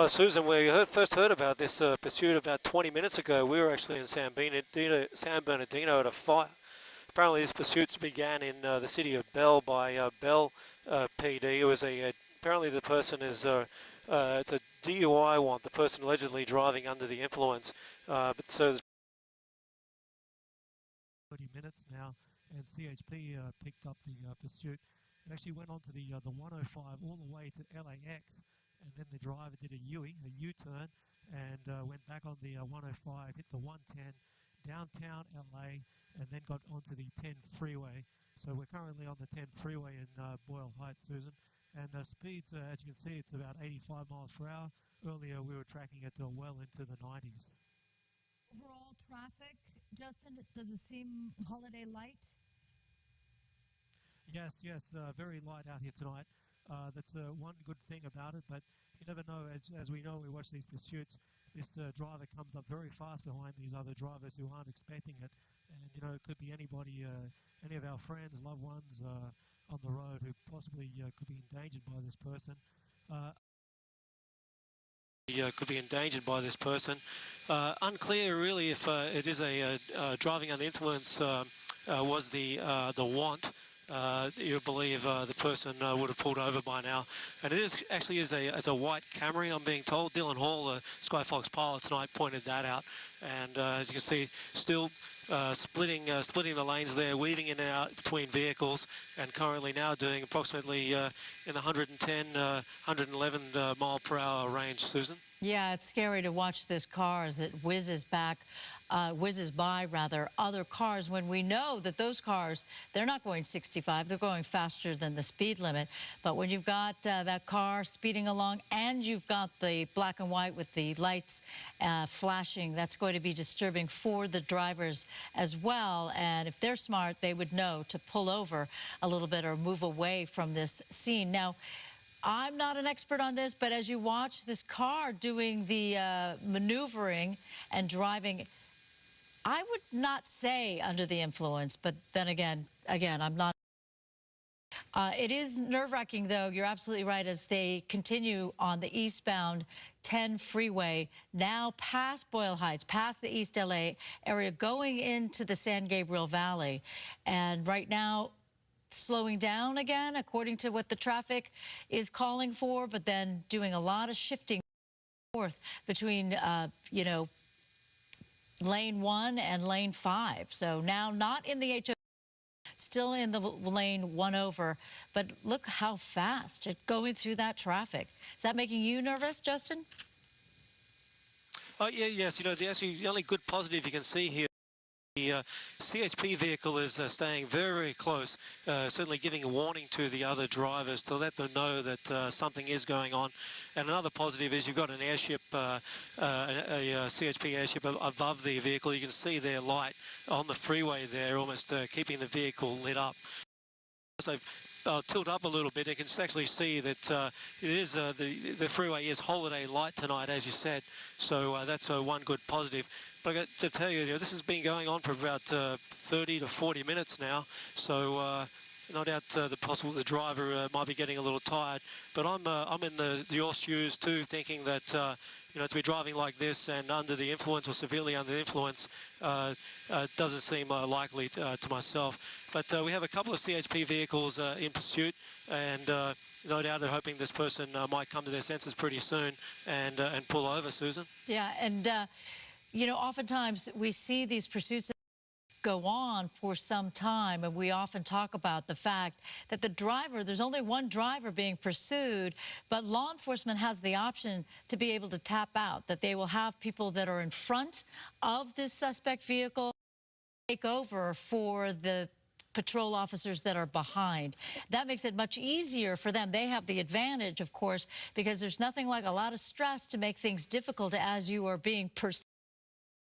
Susan, we first heard about this pursuit about 20 minutes ago. We were actually in San Bernardino at a fire. Apparently this pursuit began in the city of Bell by Bell PD. It was apparently the person is, it's a DUI warrant, the person allegedly driving under the influence. But so 30 minutes now, and CHP picked up the pursuit. It actually went on to the 105 all the way to LAX, and then the driver did a U-turn, and went back on the 105, hit the 110, downtown LA, and then got onto the 10 freeway. So we're currently on the 10 freeway in Boyle Heights, Susan. And speeds, as you can see, it's about 85 miles per hour. Earlier we were tracking it well into the 90s. Overall traffic, Justin, does it seem holiday light? Yes, very light out here tonight. That's one good thing about it, but you never know. As we know, we watch these pursuits, this driver comes up very fast behind these other drivers who aren't expecting it. And, you know, it could be anybody, any of our friends, loved ones on the road who possibly could be endangered by this person. Unclear really if it is a driving under influence was the want. You believe the person would have pulled over by now, and it is actually is a white Camry, I'm being told. Dylan Hall, the SkyFOX pilot tonight, pointed that out, and as you can see, still splitting the lanes there, weaving in and out between vehicles, and currently now doing approximately in the 110, 111 mile per hour range. Susan? Yeah, it's scary to watch this car as it whizzes by other cars, when we know that those cars, they're not going 65, they're going faster than the speed limit. But when you've got that car speeding along and you've got the black and white with the lights flashing, that's going to be disturbing for the drivers as well. And if they're smart, they would know to pull over a little bit or move away from this scene. Now, I'm not an expert on this, but as you watch this car doing the maneuvering and driving, I would not say under the influence, but then again, I'm not. It is nerve-wracking, though. You're absolutely right, as they continue on the eastbound 10 freeway, now past Boyle Heights, past the East LA area, going into the San Gabriel Valley. And right now, slowing down again, according to what the traffic is calling for, but then doing a lot of shifting forth between, you know, lane 1 and lane 5. So now not in the HO, still in the lane 1 over, but look how fast it's going through that traffic. Is that making you nervous, Justin? Yes, you know, the only good positive you can see here, the CHP vehicle is staying very close, certainly giving a warning to the other drivers to let them know that something is going on. And another positive is you've got an airship, a CHP airship above the vehicle. You can see their light on the freeway there, almost keeping the vehicle lit up. So tilt up a little bit, you can actually see that it is the freeway is holiday light tonight, as you said. So that's one good positive. But I got to tell you, this has been going on for about 30 to 40 minutes now. So no doubt the driver might be getting a little tired. But I'm in your shoes too, thinking that you know, to be driving like this and under the influence or severely under the influence doesn't seem likely to myself. But we have a couple of CHP vehicles in pursuit, and no doubt they're hoping this person might come to their senses pretty soon and pull over, Susan. Yeah, and you know, oftentimes we see these pursuits go on for some time, and we often talk about the fact that the driver, there's only one driver being pursued, but law enforcement has the option to be able to tap out, that they will have people that are in front of this suspect vehicle take over for the patrol officers that are behind. That makes it much easier for them. They have the advantage, of course, because there's nothing like a lot of stress to make things difficult as you are being pursued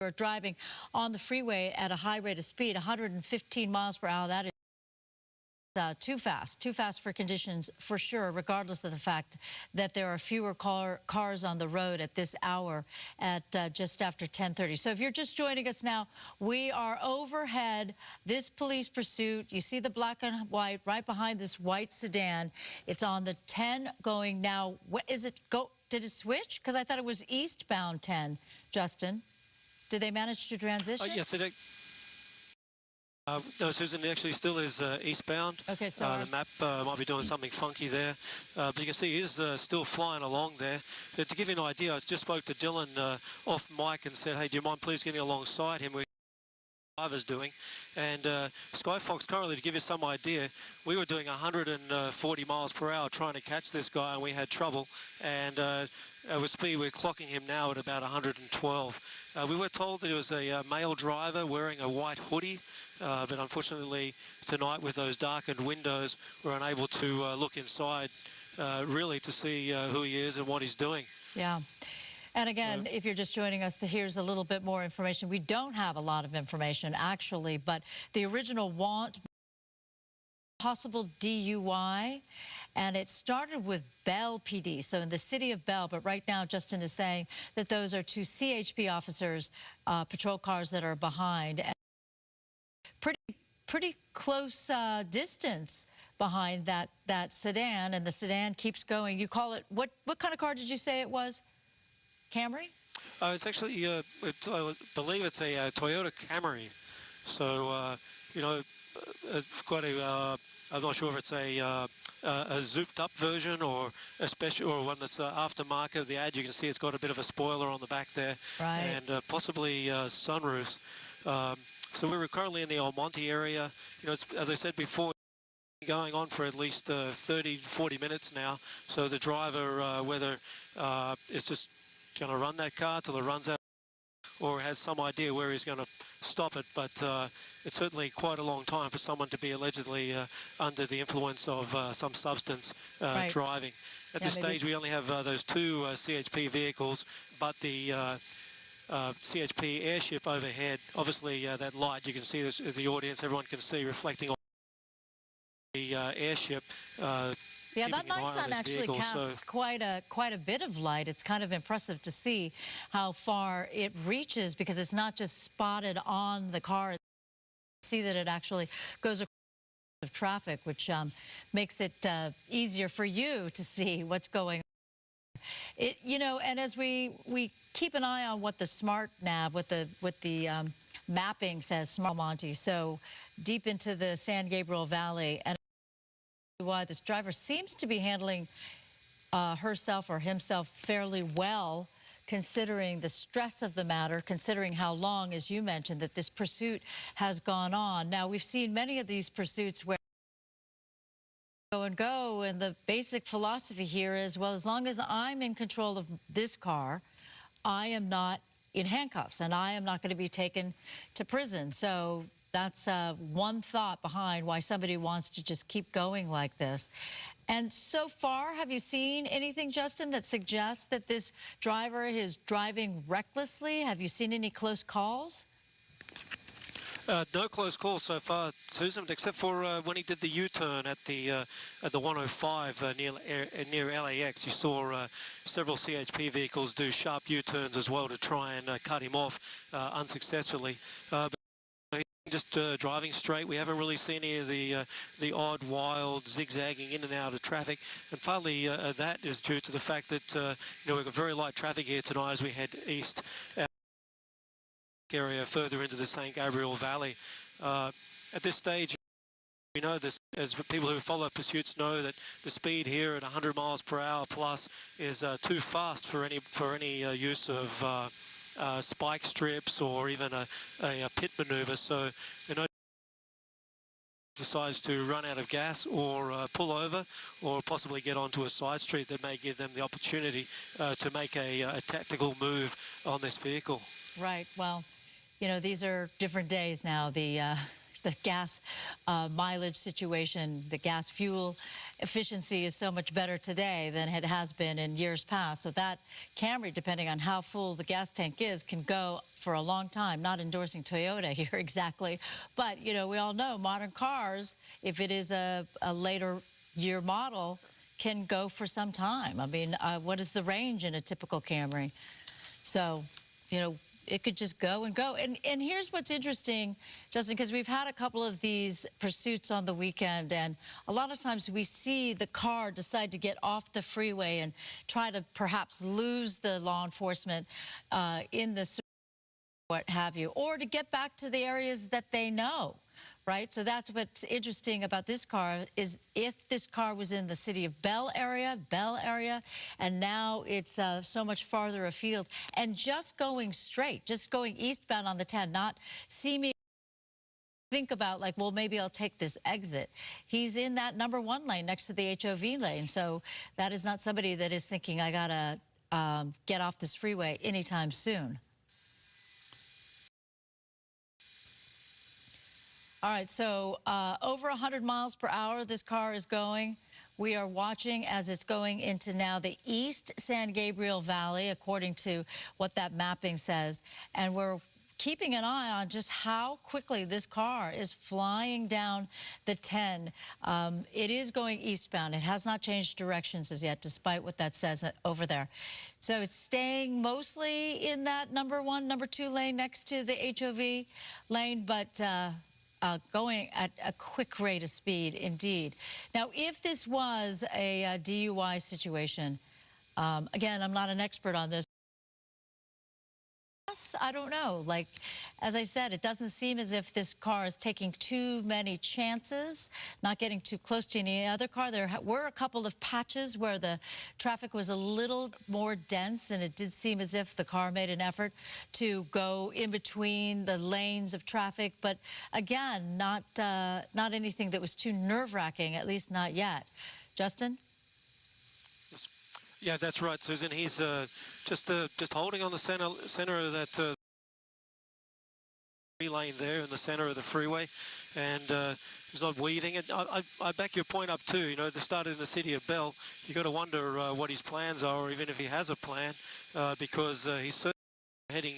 or driving on the freeway at a high rate of speed, 115 miles per hour. That is Too fast for conditions for sure, regardless of the fact that there are fewer cars on the road at this hour at just after 10:30. So if you're just joining us now, we are overhead this police pursuit. You see the black and white right behind this white sedan. It's on the 10 going now. What is it go? Did it switch? Because I thought it was eastbound 10, Justin. Did they manage to transition? Yes, it did. No, Susan, it actually still is eastbound. Okay, so the map might be doing something funky there. But you can see he is still flying along there. But to give you an idea, I just spoke to Dylan off mic and said, hey, do you mind please getting alongside him? We're drivers doing. And SkyFOX currently, to give you some idea, we were doing 140 miles per hour trying to catch this guy, and we had trouble. And with speed, we're clocking him now at about 112. We were told that it was a male driver wearing a white hoodie. But unfortunately, tonight with those darkened windows, we're unable to look inside really to see who he is and what he's doing. Yeah. And again, if you're just joining us, here's a little bit more information. We don't have a lot of information, actually, but the original possible DUI, and it started with Bell PD, so in the city of Bell, but right now Justin is saying that those are two CHP officers, patrol cars that are behind. And pretty close distance behind that sedan, and the sedan keeps going. You call it, what kind of car did you say it was? Camry? It's actually, I believe it's a Toyota Camry. So, you know, quite a, I'm not sure if it's a zooped up version or a special, or one that's aftermarket. The ad, you can see it's got a bit of a spoiler on the back there. Right. And possibly sunroofs. So we're currently in the El Monte area. You know, it's, as I said before, going on for at least 30, 40 minutes now. So the driver, whether is just going to run that car till it runs out, or has some idea where he's going to stop it. But it's certainly quite a long time for someone to be allegedly under the influence of some substance driving. At this stage, we only have those two CHP vehicles, but the CHP airship overhead, obviously that light, you can see this, the audience, everyone can see reflecting on the airship. Yeah, that night sun actually casts quite a bit of light. It's kind of impressive to see how far it reaches, because it's not just spotted on the car. See that it actually goes across of traffic, which makes it easier for you to see what's going on. You know, and as we keep an eye on what the smart nav, what the mapping says, Smart Monte, so deep into the San Gabriel Valley, and why this driver seems to be handling herself or himself fairly well, considering the stress of the matter, considering how long, as you mentioned, that this pursuit has gone on. Now, we've seen many of these pursuits where go, and the basic philosophy here is, well, as long as I'm in control of this car, I am not in handcuffs, and I am not going to be taken to prison. So that's one thought behind why somebody wants to just keep going like this. And so far, have you seen anything, Justin, that suggests that this driver is driving recklessly? Have you seen any close calls? No close calls so far, Susan, except for when he did the U-turn at the 105 near LAX. You saw several CHP vehicles do sharp U-turns as well to try and cut him off unsuccessfully. But just driving straight. We haven't really seen any of the odd, wild zigzagging in and out of traffic, and partly that is due to the fact that you know, we've got very light traffic here tonight as we head east area further into the San Gabriel Valley. At this stage, we know this, as people who follow pursuits know, that the speed here at 100 miles per hour plus is too fast for any use of spike strips or even a pit maneuver. So, you know, decides to run out of gas or pull over, or possibly get onto a side street that may give them the opportunity to make a tactical move on this vehicle. Right. Well, you know, these are different days now. The gas mileage situation, the gas fuel efficiency is so much better today than it has been in years past. So that Camry, depending on how full the gas tank is, can go for a long time, not endorsing Toyota here exactly, but, you know, we all know modern cars, if it is a later year model, can go for some time. I mean, what is the range in a typical Camry? So, you know, it could just go and go. And here's what's interesting, Justin, because we've had a couple of these pursuits on the weekend, and a lot of times we see the car decide to get off the freeway and try to perhaps lose the law enforcement in the what have you, or to get back to the areas that they know. Right, so that's what's interesting about this car is if this car was in the city of Bell area, and now it's so much farther afield, and just going straight, just going eastbound on the 10, not seeming think about like, well, maybe I'll take this exit. He's in that #1 lane next to the HOV lane, so that is not somebody that is thinking I gotta get off this freeway anytime soon. All right, so over 100 miles per hour this car is going. We are watching as it's going into now the East San Gabriel Valley, according to what that mapping says. And we're keeping an eye on just how quickly this car is flying down the 10. It is going eastbound. It has not changed directions as yet, despite what that says over there. So it's staying mostly in that #1, #2 lane next to the HOV lane, but going at a quick rate of speed, indeed. Now, if this was a DUI situation, again, I'm not an expert on this. I don't know. Like, as I said, it doesn't seem as if this car is taking too many chances, not getting too close to any other car. There were a couple of patches where the traffic was a little more dense, and it did seem as if the car made an effort to go in between the lanes of traffic. But again, not anything that was too nerve-wracking, at least not yet. Justin? Yeah, that's right, Susan. He's just holding on the center of that lane there in the center of the freeway, and he's not weaving it. I back your point up too. You know, they started in the city of Bell. You got to wonder what his plans are, or even if he has a plan, because he's certainly heading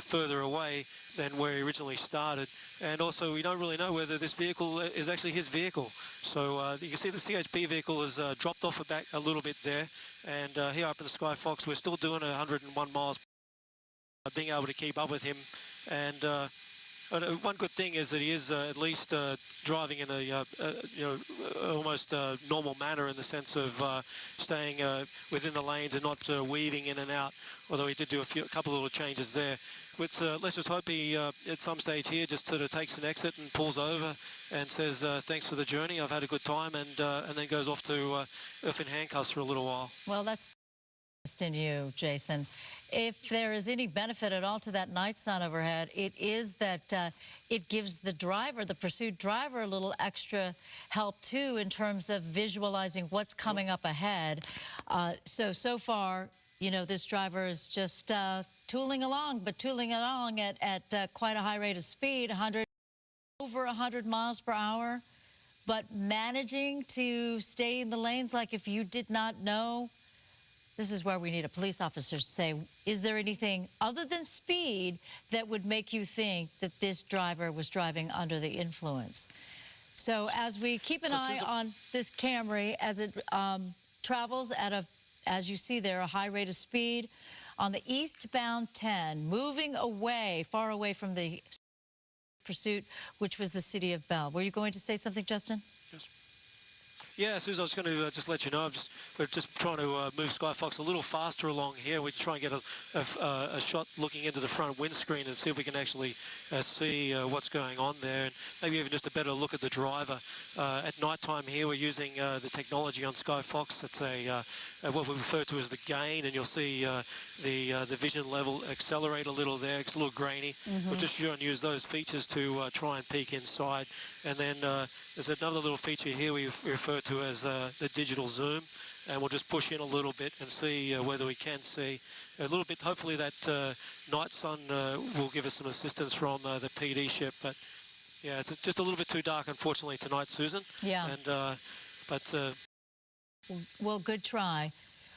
further away than where he originally started. And also, we don't really know whether this vehicle is actually his vehicle. So you can see the CHP vehicle has dropped off back a little bit there. And here up in the SkyFOX, we're still doing 101 miles, being able to keep up with him. And one good thing is that he is at least driving in a almost normal manner, in the sense of staying within the lanes and not weaving in and out. Although he did do a couple of little changes there. Let's just hope he at some stage here just sort of takes an exit and pulls over and says thanks for the journey, I've had a good time, and then goes off to in handcuffs for a little while. Well, that's in you, Jason. If there is any benefit at all to that night sun overhead, it is that it gives the driver, the pursued driver, a little extra help too in terms of visualizing what's coming up ahead. So far, you know, this driver is just tooling along, but tooling along at quite a high rate of speed, over 100 miles per hour, but managing to stay in the lanes like if you did not know. This is where we need a police officer to say, is there anything other than speed that would make you think that this driver was driving under the influence? So as we keep an eye on this Camry, as it travels at as you see there, a high rate of speed on the eastbound 10, moving away, far away from the pursuit, which was the city of Bell. Were you going to say something, Justin? Yes. Yeah, Susan, I was going to just let you know, we're just trying to move SkyFOX a little faster along here. We try and get a shot looking into the front windscreen and see if we can actually see what's going on there, and maybe even just a better look at the driver. At night time here, we're using the technology on SkyFOX. It's what we refer to as the gain, and you'll see the vision level accelerate a little there. It's a little grainy. We'll just try and use those features to try and peek inside. And then there's another little feature here we refer to as the digital zoom, and we'll just push in a little bit and see whether we can see a little bit. Hopefully that night sun will give us some assistance from the PD ship, but yeah, it's just a little bit too dark, unfortunately, tonight, Susan. Yeah. And but well, good try.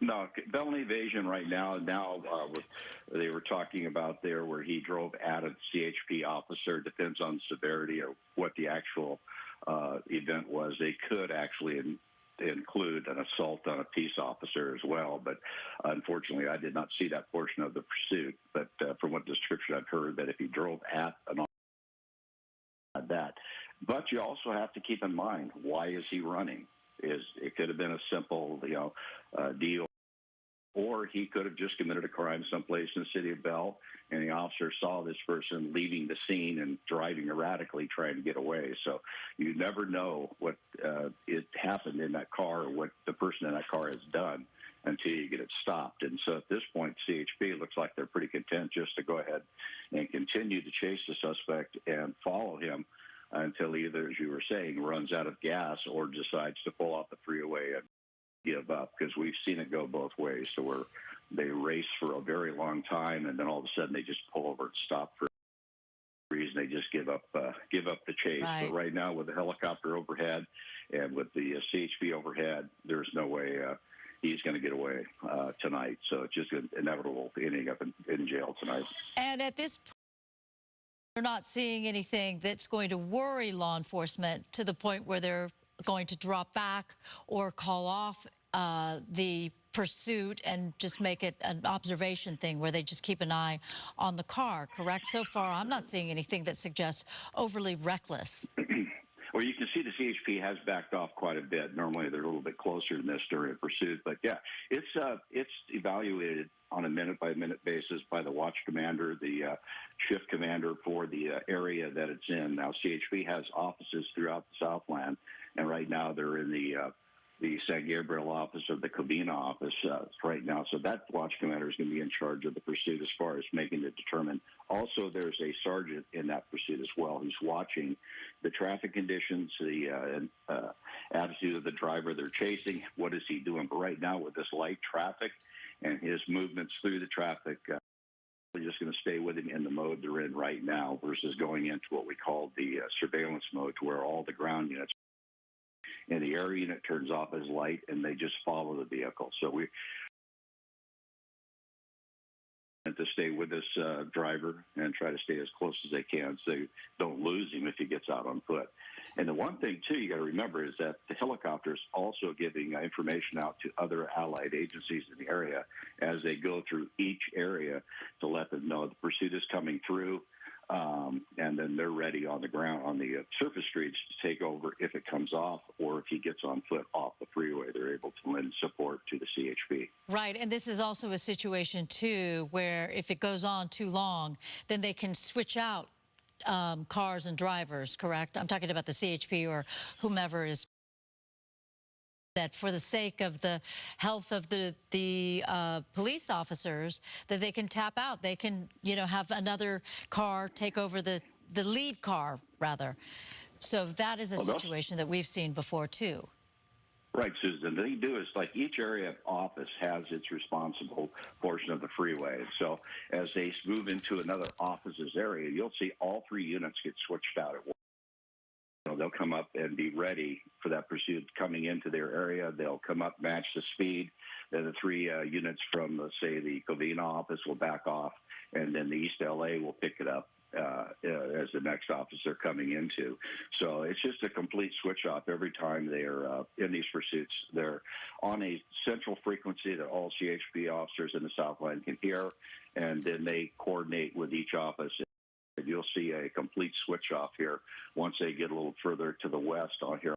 No, felony evasion right now. They were talking about there where he drove at a CHP officer. Depends on severity or what the actual event was. They could actually include an assault on a peace officer as well. But unfortunately, I did not see that portion of the pursuit. But from what description I've heard, that if he drove at an officer, that. But you also have to keep in mind, why is he running? It could have been a simple, DUI, or he could have just committed a crime someplace in the city of Bell, and the officer saw this person leaving the scene and driving erratically, trying to get away. So you never know what it happened in that car or what the person in that car has done until you get it stopped. And so at this point, CHP looks like they're pretty content just to go ahead and continue to chase the suspect and follow him until either, as you were saying, runs out of gas or decides to pull off the freeway and give up, because we've seen it go both ways. So where they race for a very long time, and then all of a sudden they just pull over and stop for a reason. They just give up the chase. Right. But right now, with the helicopter overhead and with the CHP overhead, there's no way he's going to get away tonight. So it's just inevitable ending up in jail tonight. And at this point, we're not seeing anything that's going to worry law enforcement to the point where they're going to drop back or call off the pursuit and just make it an observation thing where they just keep an eye on the car, correct? So far, I'm not seeing anything that suggests overly reckless. Well, you can see the CHP has backed off quite a bit. Normally, they're a little bit closer than this during a pursuit. But, yeah, it's evaluated on a minute-by-minute basis by the watch commander, the shift commander for the area that it's in. Now, CHP has offices throughout the Southland, and right now they're in the San Gabriel office or the Covina office right now. So that watch commander is going to be in charge of the pursuit as far as making it determined. Also, there's a sergeant in that pursuit as well who's watching the traffic conditions, the attitude of the driver they're chasing. What is he doing? But right now with this light traffic and his movements through the traffic, we're just going to stay with him in the mode they're in right now versus going into what we call the surveillance mode, to where all the ground units and the air unit turns off as light, and they just follow the vehicle. So we to stay with this driver and try to stay as close as they can so they don't lose him if he gets out on foot. And the one thing, too, you got to remember is that the helicopter is also giving information out to other allied agencies in the area as they go through each area to let them know the pursuit is coming through. And then they're ready on the ground, on the surface streets, to take over if it comes off, or if he gets on foot off the freeway. They're able to lend support to the CHP. Right, and this is also a situation, too, where if it goes on too long, then they can switch out cars and drivers, correct? I'm talking about the CHP or whomever is that for the sake of the health of the police officers, that they can tap out. They can, have another car take over the lead car, rather. So that is a situation that we've seen before, too. Right, Susan. They do is like each area of office has its responsible portion of the freeway. So as they move into another office's area, you'll see all three units get switched out at once. They'll come up and be ready for that pursuit coming into their area. They'll come up, match the speed. Then the three units from, let's say, the Covina office will back off, and then the East LA will pick it up as the next office they're coming into. So it's just a complete switch off every time they're in these pursuits. They're on a central frequency that all CHP officers in the Southland can hear, and then they coordinate with each office. You'll see a complete switch off here once they get a little further to the west on here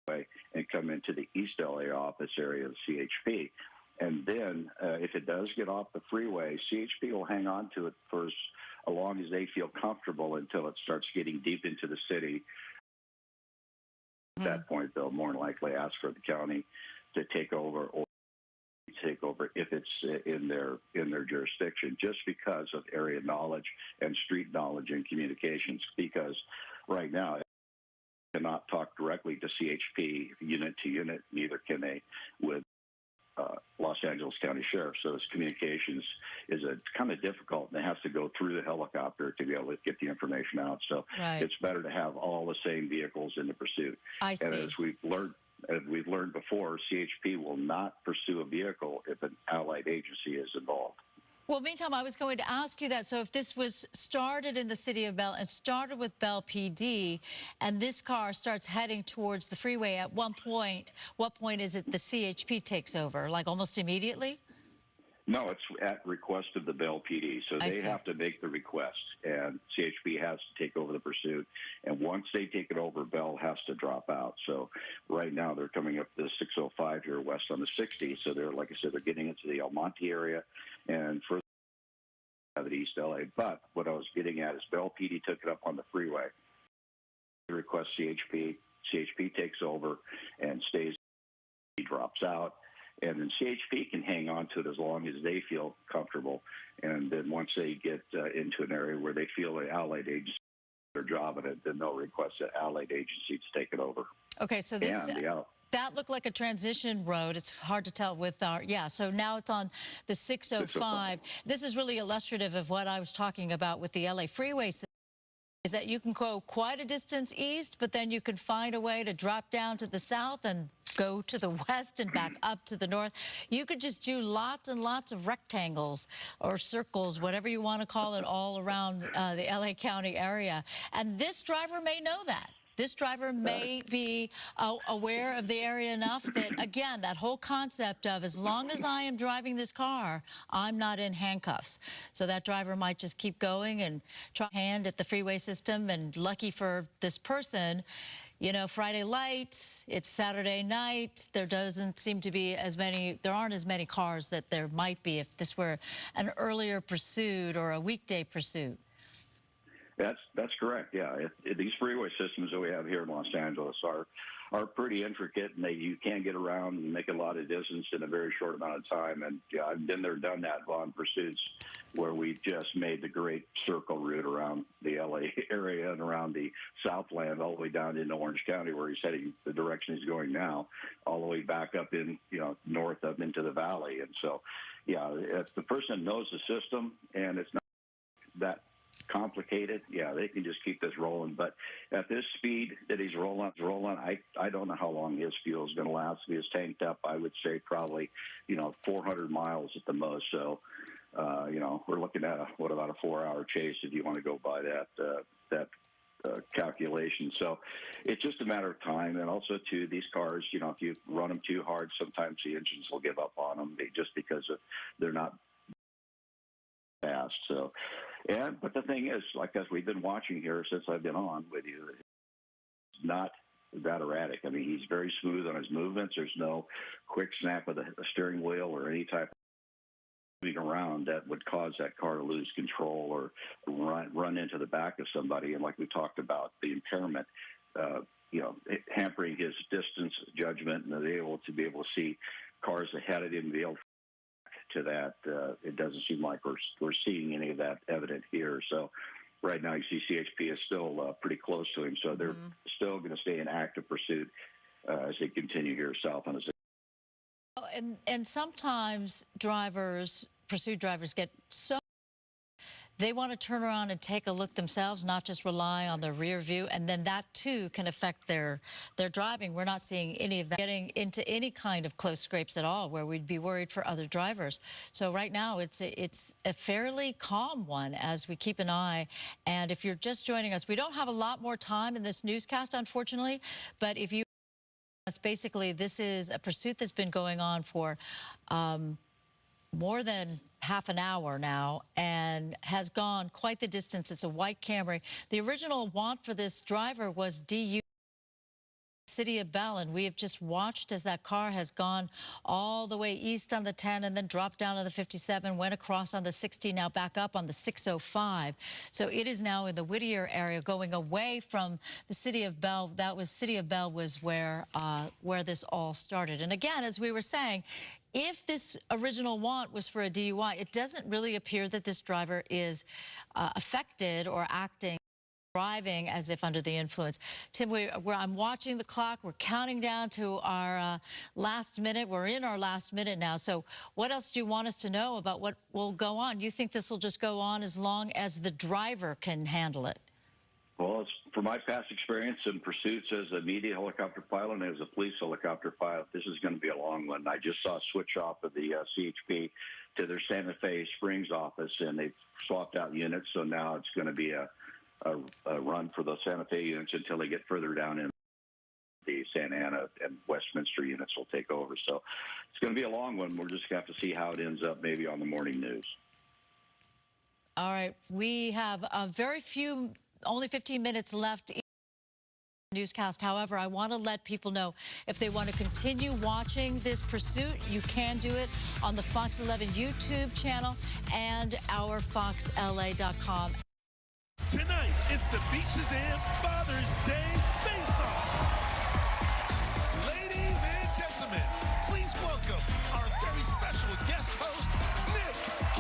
and come into the East LA office area of the CHP. And then if it does get off the freeway, CHP will hang on to it for as long as they feel comfortable until it starts getting deep into the city. At that point, they'll more than likely ask for the county to take over or take over if it's in their jurisdiction, just because of area knowledge and street knowledge and communications. Because right now, they cannot talk directly to CHP unit to unit, neither can they with Los Angeles County Sheriff. So this communications is kind of difficult, and it has to go through the helicopter to be able to get the information out. So It's better to have all the same vehicles in the pursuit. I see. And as we've learned as we've learned before, CHP will not pursue a vehicle if an allied agency is involved. Well, meantime, I was going to ask you that. So if this was started in the city of Bell and started with Bell PD, and this car starts heading towards the freeway, at what point is it the CHP takes over? Like almost immediately? No, it's at request of the Bell PD. So they have to make the request, and CHP has to take over the pursuit. And once they take it over, Bell has to drop out. So right now they're coming up the 605 here west on the 60. So they're, like I said, they're getting into the El Monte area and further out of East LA. But what I was getting at is Bell PD took it up on the freeway. They request CHP. CHP takes over and stays. He drops out. And then CHP can hang on to it as long as they feel comfortable. And then once they get into an area where they feel the allied agency does their job in it, then they'll request the allied agency to take it over. Okay, so this that looked like a transition road. It's hard to tell with our, so now it's on the 605. This is really illustrative of what I was talking about with the LA freeway system. Is that you can go quite a distance east, but then you can find a way to drop down to the south and go to the west and back up to the north. You could just do lots and lots of rectangles or circles, whatever you want to call it, all around the LA County area. And this driver may know that. This driver may be aware of the area enough that, again, that whole concept of as long as I am driving this car, I'm not in handcuffs. So that driver might just keep going and try hand at the freeway system. And lucky for this person, you know, Friday lights, it's Saturday night. There doesn't seem to be as many, there aren't as many cars that there might be if this were an earlier pursuit or a weekday pursuit. That's correct. Yeah, these freeway systems that we have here in Los Angeles are pretty intricate, and you can get around and make a lot of distance in a very short amount of time. And yeah, I've been there, done that on pursuits where we've just made the great circle route around the LA area and around the Southland, all the way down into Orange County, where he's heading the direction he's going now, all the way back up in north up into the valley. And so, yeah, if the person knows the system and it's not that complicated, yeah, they can just keep this rolling. But at this speed that he's rolling, I don't know how long his fuel is going to last. If he is tanked up, I would say probably 400 miles at the most. So we're looking at about a 4-hour chase if you want to go by that calculation. So it's just a matter of time. And also too, these cars, if you run them too hard, sometimes the engines will give up on them just because they're not fast. So but the thing is, like as we've been watching here since I've been on with you, it's not that erratic. I mean, he's very smooth on his movements. There's no quick snap of the steering wheel or any type of moving around that would cause that car to lose control or run into the back of somebody. And like we talked about, the impairment, hampering his distance judgment and to be able to see cars ahead of him, be able to that, it doesn't seem like we're seeing any of that evident here. So right now you see CHP is still pretty close to him, so they're still going to stay in active pursuit as they continue here south on the. And sometimes pursuit drivers get so they want to turn around and take a look themselves, not just rely on the rear view, and then that too can affect their driving. We're not seeing any of that getting into any kind of close scrapes at all where we'd be worried for other drivers. So right now it's a fairly calm one as we keep an eye. And if you're just joining us, we don't have a lot more time in this newscast, unfortunately, but if you basically, this is a pursuit that's been going on for more than half an hour now and has gone quite the distance. It's a white Camry. The original want for this driver was DUI, city of Bell, and we have just watched as that car has gone all the way east on the 10 and then dropped down on the 57, went across on the 60, now back up on the 605. So it is now in the Whittier area going away from the city of Bell. City of Bell was where this all started. And again, as we were saying, if this original want was for a DUI, it doesn't really appear that this driver is affected or driving as if under the influence. Tim, I'm watching the clock. We're counting down to our last minute. We're in our last minute now. So what else do you want us to know about what will go on? You think this will just go on as long as the driver can handle it? Well, it's, from my past experience in pursuits as a media helicopter pilot and as a police helicopter pilot, this is going to be a long one. I just saw a switch off of the CHP to their Santa Fe Springs office, and they've swapped out units, so now it's going to be a run for the Santa Fe units until they get further down in the Santa Ana and Westminster units will take over. So it's going to be a long one. We're just going to have to see how it ends up maybe on the morning news. All right, we have very few, only 15 minutes left in the newscast. However, I want to let people know if they want to continue watching this pursuit, you can do it on the Fox 11 YouTube channel and our foxla.com. Tonight, it's the Beaches and Father's Day Face-Off. Ladies and gentlemen, please welcome our very special guest host, Nick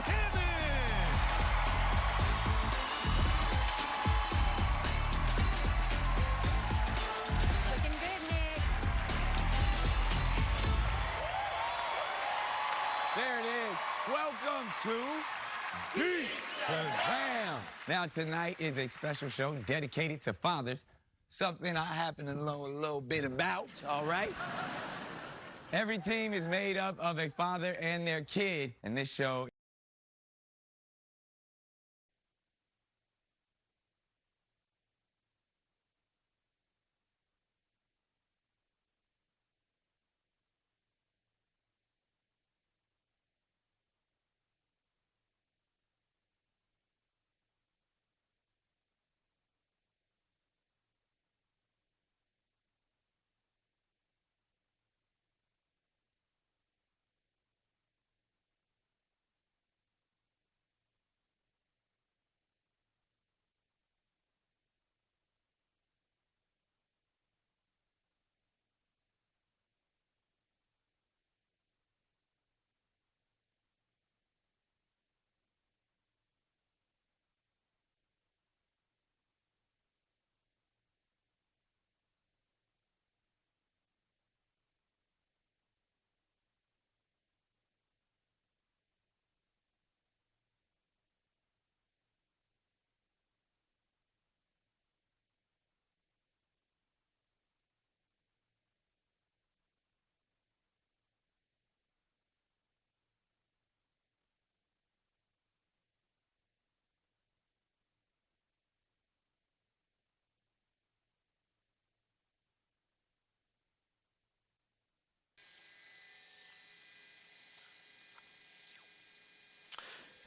Cannon. Looking good, Nick. There it is. Welcome to Beat Shazam. Now, tonight is a special show dedicated to fathers, something I happen to know a little bit about, all right? Every team is made up of a father and their kid, and this show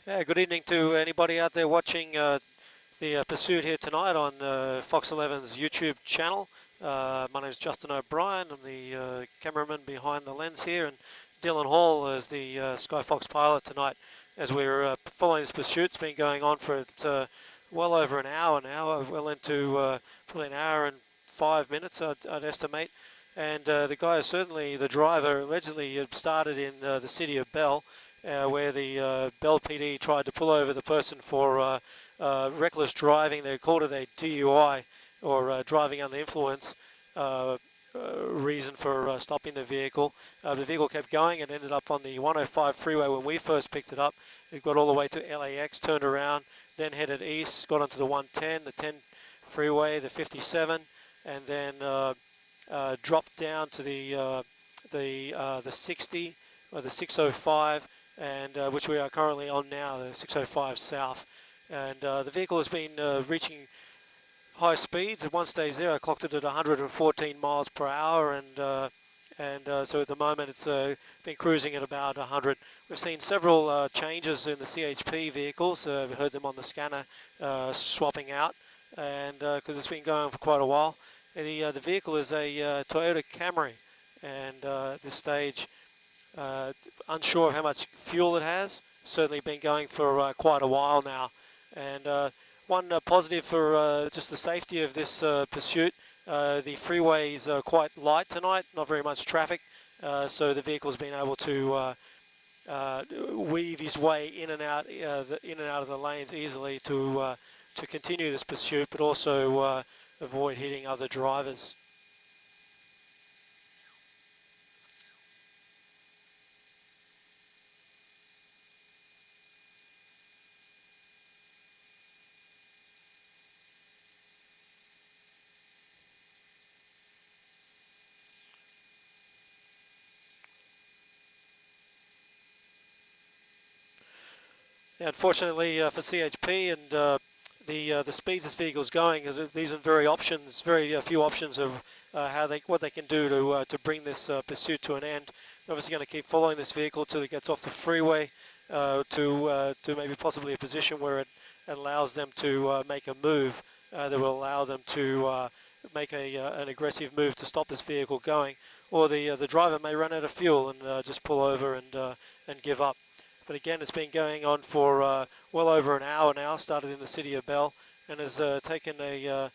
Yeah, good evening to anybody out there watching the pursuit here tonight on Fox 11's YouTube channel. My name is Justin O'Brien. I'm the cameraman behind the lens here, and Dylan Hall is the SkyFOX pilot tonight as we're following this pursuit. It's been going on for well over an hour now, well into probably an hour and 5 minutes, I'd estimate. And the guy is certainly, the driver, allegedly had started in the city of Bell, where the Bell PD tried to pull over the person for reckless driving. They called it a DUI, or driving under influence, reason for stopping the vehicle. The vehicle kept going and ended up on the 105 freeway when we first picked it up. It got all the way to LAX, turned around, then headed east, got onto the 110, the 10 freeway, the 57, and then dropped down to the 60 or the 605, and which we are currently on now, the 605 south. And the vehicle has been reaching high speeds. At one stage there, I clocked it at 114 miles per hour, and so at the moment it's been cruising at about 100. We've seen several changes in the CHP vehicles. We've heard them on the scanner swapping out, and because it's been going for quite a while. The vehicle is a Toyota Camry, and at this stage, unsure of how much fuel it has. Certainly been going for quite a while now. And one positive for just the safety of this pursuit, the freeway is quite light tonight, not very much traffic, so the vehicle's been able to weave his way in and out of the lanes easily to continue this pursuit, but also avoid hitting other drivers. Unfortunately for CHP and the speeds this vehicle's going, is these are very few options of what they can do to bring this pursuit to an end. They're obviously going to keep following this vehicle till it gets off the freeway to maybe possibly a position where it allows them to make a move that will allow them to make an aggressive move to stop this vehicle going, or the driver may run out of fuel and just pull over and give up. But again, it's been going on for well over an hour now. Started in the city of Bell and has taken a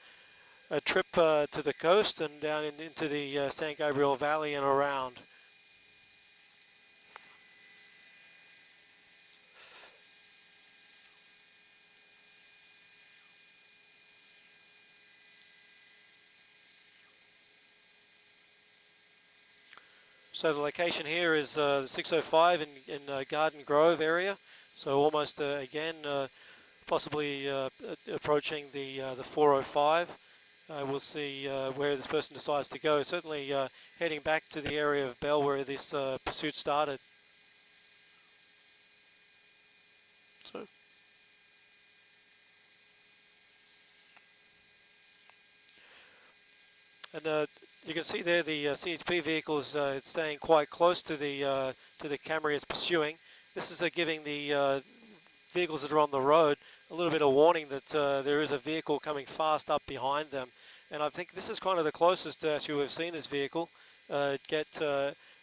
trip to the coast and down into the San Gabriel Valley and around. So the location here is the 605 in Garden Grove area. So almost again, possibly approaching the 405. We'll see where this person decides to go. Certainly heading back to the area of Bell where this pursuit started. So. And you can see there the CHP vehicle is staying quite close to the Camry it's pursuing. This is giving the vehicles that are on the road a little bit of warning that there is a vehicle coming fast up behind them. And I think this is kind of the closest actually we've seen this vehicle get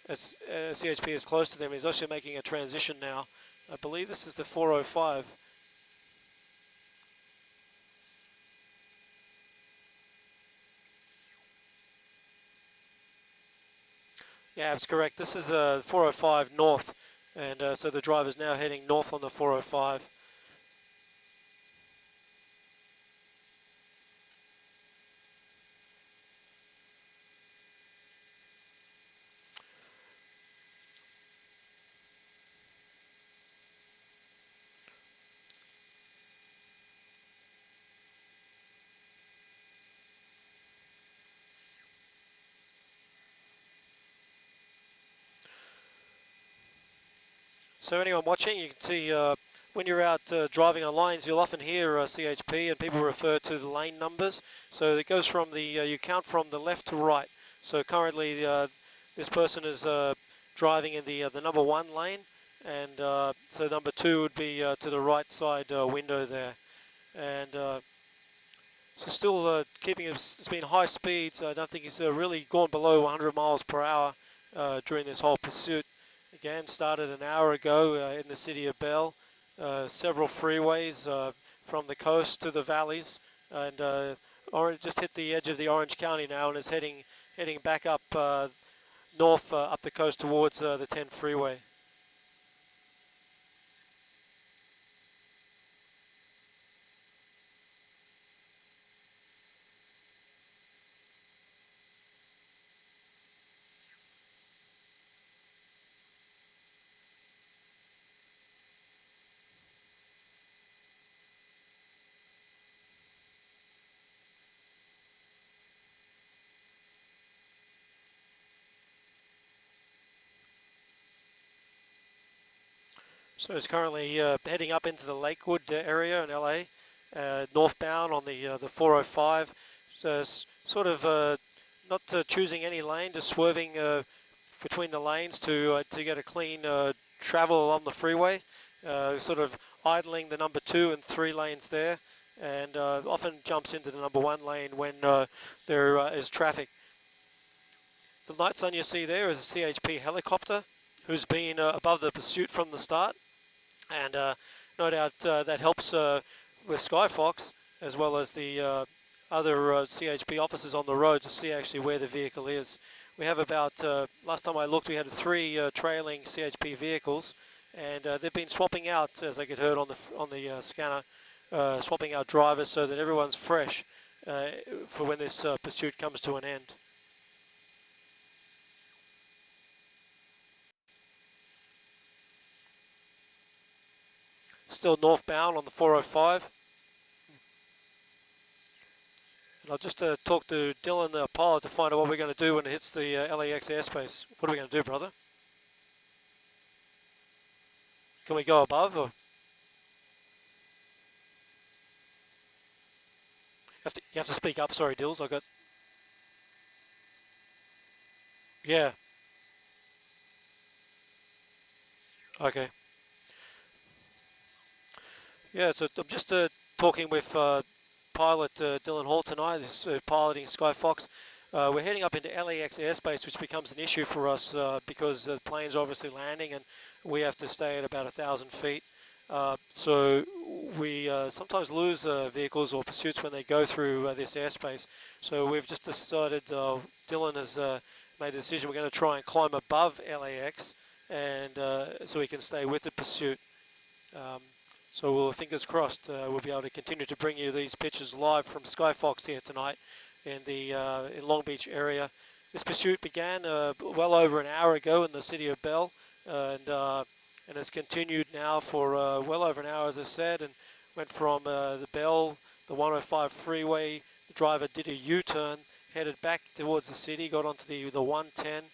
CHP as close to them. He's actually making a transition now. I believe this is the 405. Yeah, that's correct. This is 405 north, and so the driver's now heading north on the 405. So anyone watching, you can see when you're out driving on lines, you'll often hear CHP and people refer to the lane numbers. So it goes from you count from the left to right. So currently this person is driving in the number 1 lane, and so number 2 would be to the right side window there. And so still keeping it's been high speeds. I don't think he's really gone below 100 miles per hour during this whole pursuit. Again, started an hour ago in the city of Bell. Several freeways from the coast to the valleys, and just hit the edge of the Orange County now and is heading back up north up the coast towards the 10 freeway. So it's currently heading up into the Lakewood area in LA, northbound on the 405. So it's sort of not choosing any lane, just swerving between the lanes to get a clean travel along the freeway. Sort of idling the number 2 and 3 lanes there, and often jumps into the number 1 lane when there is traffic. The night sun you see there is a CHP helicopter who's been above the pursuit from the start. And no doubt that helps with SkyFOX as well as the other CHP officers on the road to see actually where the vehicle is. We have about, last time I looked, we had 3 trailing CHP vehicles, and they've been swapping out, as I could heard on the scanner, swapping out drivers so that everyone's fresh for when this pursuit comes to an end. Still northbound on the 405. And I'll just talk to Dylan, the pilot, to find out what we're going to do when it hits the LAX airspace. What are we going to do, brother? Can we go above? Or? You have to speak up. Sorry, Dills. I got. Yeah. Okay. Yeah. So I'm just talking with pilot Dylan Hall tonight. He's piloting SkyFOX. We're heading up into LAX airspace, which becomes an issue for us because the plane's obviously landing and we have to stay at about 1,000 feet. So we sometimes lose vehicles or pursuits when they go through this airspace. So we've just decided, Dylan has made a decision, we're going to try and climb above LAX and so we can stay with the pursuit. So we'll, fingers crossed, we'll be able to continue to bring you these pictures live from SkyFOX here tonight in the in Long Beach area. This pursuit began well over an hour ago in the city of Bell, and has continued now for well over an hour, as I said, and went from the Bell, the 105 freeway. The driver did a U-turn, headed back towards the city, got onto the 110,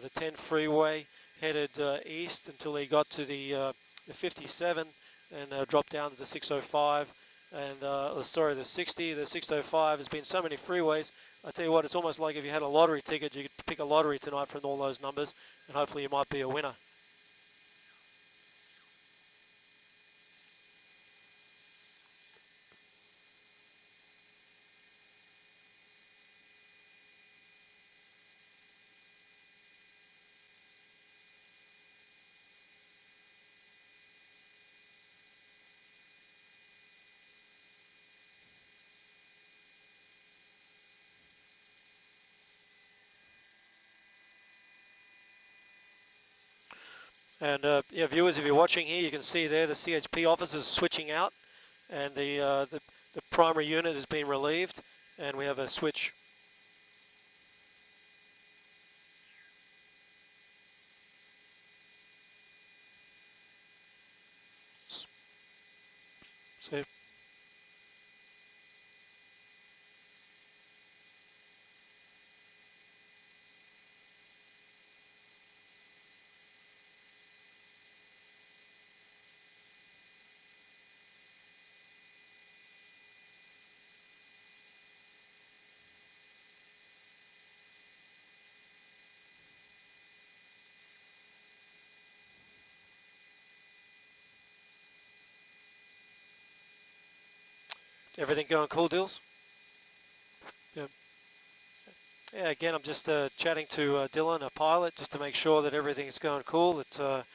the 10 freeway, headed east until he got to the 57 and dropped down to the 605. And sorry, the 60, the 605. There's been so many freeways. I tell you what, it's almost like if you had a lottery ticket, you could pick a lottery tonight from all those numbers, and hopefully you might be a winner. And yeah, viewers, if you're watching here, you can see there the CHP officers switching out, and the primary unit has been relieved, and we have a switch. So everything going cool, Dills? Yeah. Yeah, again, I'm just chatting to Dylan, a pilot, just to make sure that everything's going cool, that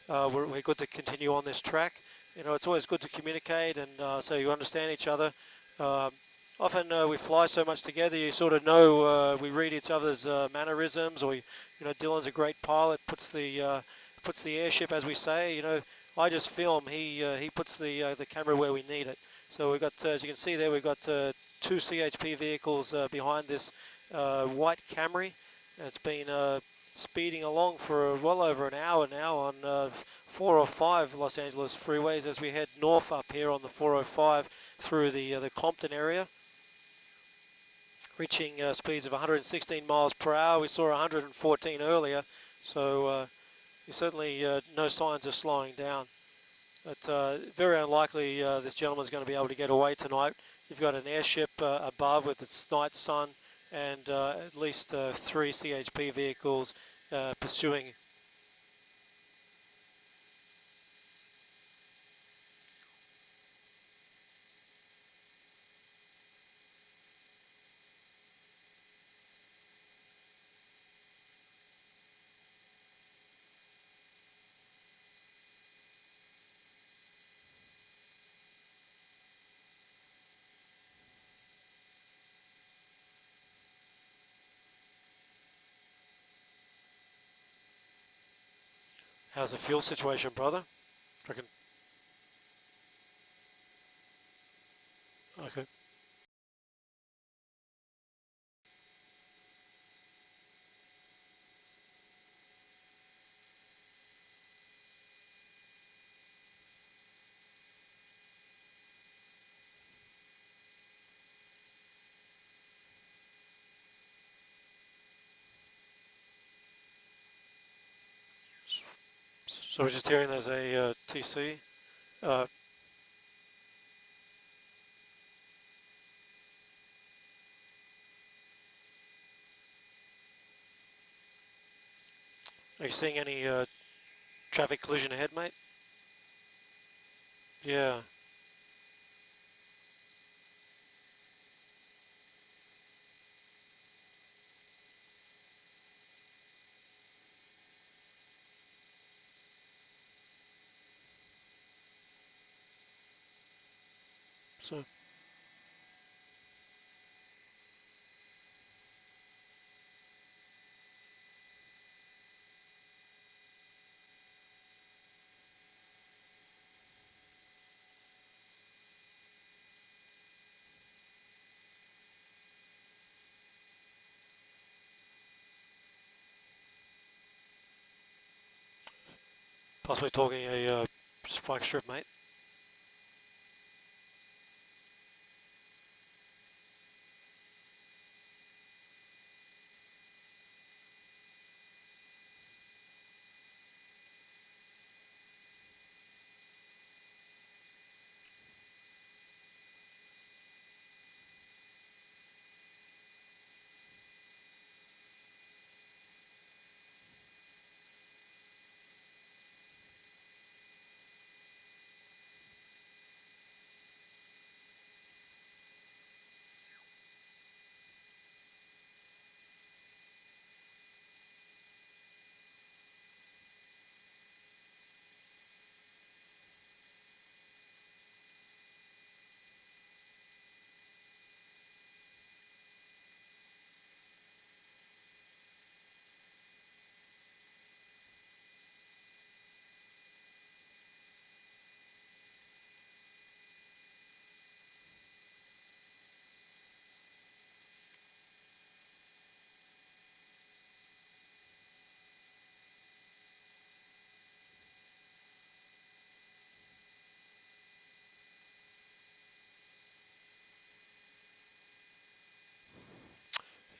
we're good to continue on this track. You know, it's always good to communicate and so you understand each other. Often we fly so much together, you sort of know, we read each other's mannerisms, or, you know, Dylan's a great pilot, puts the airship, as we say. You know, I just film, he puts the camera where we need it. So we've got, as you can see there, we've got 2 CHP vehicles behind this white Camry. It's been speeding along for well over an hour now on 405 Los Angeles freeways as we head north up here on the 405 through the Compton area, reaching speeds of 116 miles per hour. We saw 114 earlier, so you certainly no signs of slowing down. But very unlikely this gentleman's going to be able to get away tonight. You've got an airship above with its night sun and at least 3 CHP vehicles pursuing. How's the fuel situation, brother? Reckon. Okay. So we're just hearing there's a TC. Are you seeing any traffic collision ahead, mate? Yeah. So. Possibly talking a spike strip, mate.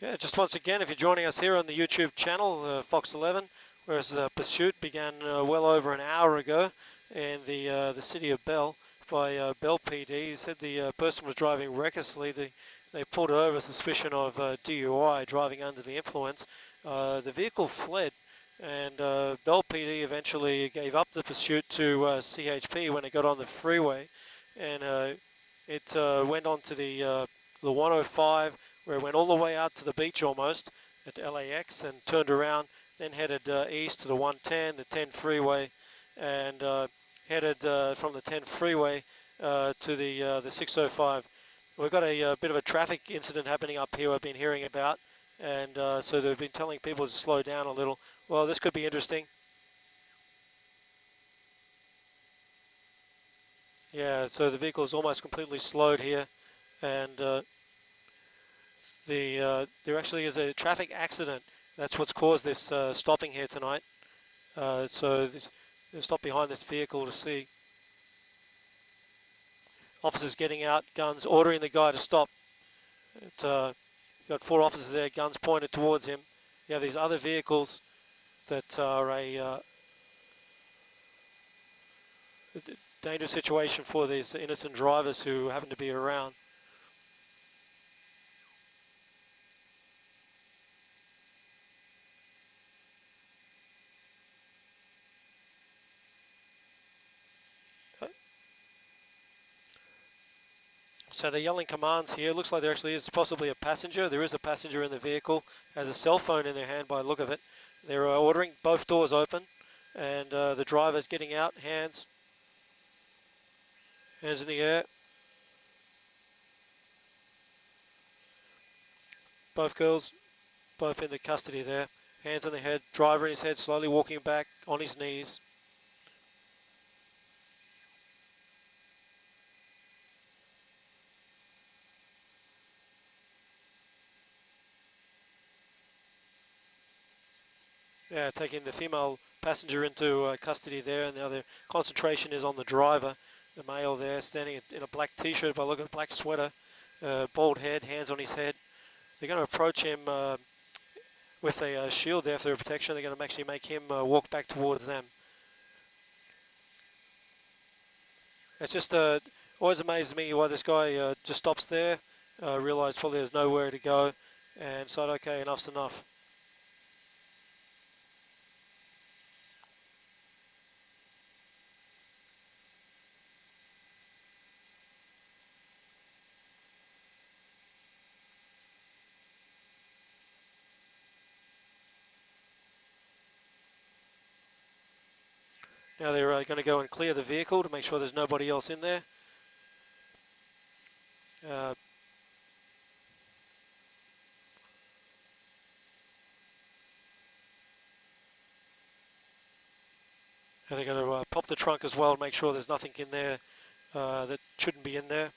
Yeah, just once again, if you're joining us here on the YouTube channel, Fox 11, whereas the pursuit began well over an hour ago in the city of Bell by Bell PD. He said the person was driving recklessly. They pulled over suspicion of DUI, driving under the influence. The vehicle fled, and Bell PD eventually gave up the pursuit to CHP when it got on the freeway, and it went on to the 105, where it went all the way out to the beach almost at LAX and turned around, then headed east to the 110, the 10 freeway, and headed from the 10 freeway to the 605. We've got a bit of a traffic incident happening up here I've been hearing about, and so they've been telling people to slow down a little. Well, this could be interesting. Yeah, so the vehicle is almost completely slowed here, and there actually is a traffic accident. That's what's caused this stopping here tonight. So they'll stop behind this vehicle to see. Officers getting out, guns, ordering the guy to stop. Got 4 officers there, guns pointed towards him. You have these other vehicles that are a dangerous situation for these innocent drivers who happen to be around. So they're yelling commands here. Looks like there actually is possibly a passenger. There is a passenger in the vehicle, has a cell phone in their hand by the look of it. They're ordering both doors open, and the driver's getting out, hands in the air. Both girls, both in the custody there. Hands on the head, driver in his head, slowly walking back on his knees. Yeah, taking the female passenger into custody there, and the other concentration is on the driver, the male there, standing in a black t-shirt by look at a black sweater, bald head, hands on his head. They're going to approach him with a shield there for their protection. They're going to actually make him walk back towards them. It's just always amazes me why this guy just stops there, realised probably there's nowhere to go, and decided, okay, enough's enough. Now they're going to go and clear the vehicle to make sure there's nobody else in there. And they're going to pop the trunk as well, make sure there's nothing in there that shouldn't be in there.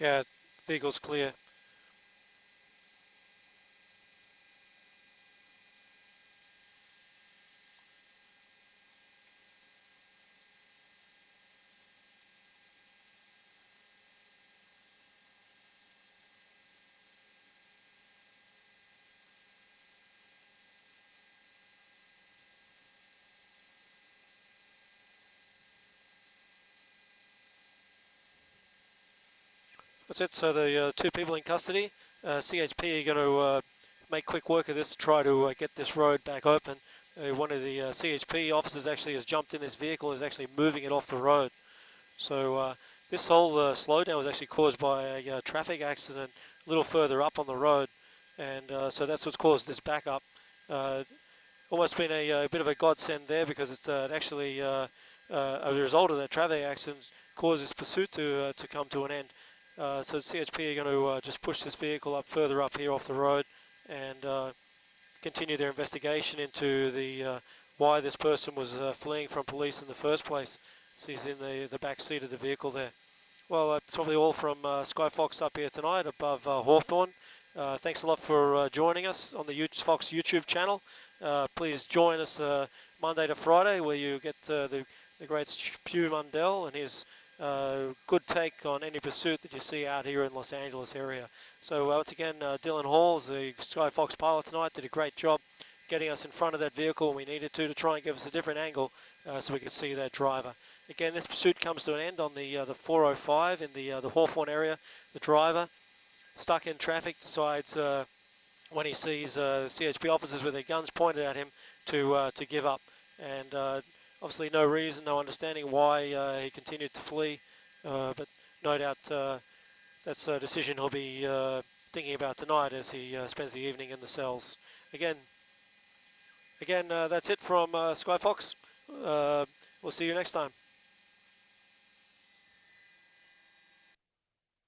Yeah, vehicle's clear. That's it. So the two people in custody. CHP are going to make quick work of this to try to get this road back open. One of the CHP officers actually has jumped in this vehicle, is actually moving it off the road. So this whole slowdown was actually caused by a traffic accident a little further up on the road, and so that's what's caused this backup. Almost been a bit of a godsend there, because it's actually a result of that traffic accident caused this pursuit to come to an end. So CHP are going to just push this vehicle up further up here off the road and continue their investigation into the why this person was fleeing from police in the first place. So he's in the back seat of the vehicle there. Well, that's probably all from SkyFOX up here tonight above Hawthorne. Thanks a lot for joining us on the Fox YouTube channel. Please join us Monday to Friday, where you get the great Stu Mundell and his good take on any pursuit that you see out here in Los Angeles area. So once again, Dylan Halls, the SkyFOX pilot tonight, did a great job getting us in front of that vehicle when we needed to try and give us a different angle so we could see that driver. Again, this pursuit comes to an end on the 405 in the Hawthorne area. The driver, stuck in traffic, decides when he sees CHP officers with their guns pointed at him to give up. And obviously no reason, no understanding why he continued to flee, but no doubt that's a decision he'll be thinking about tonight as he spends the evening in the cells. Again, that's it from SkyFOX. We'll see you next time.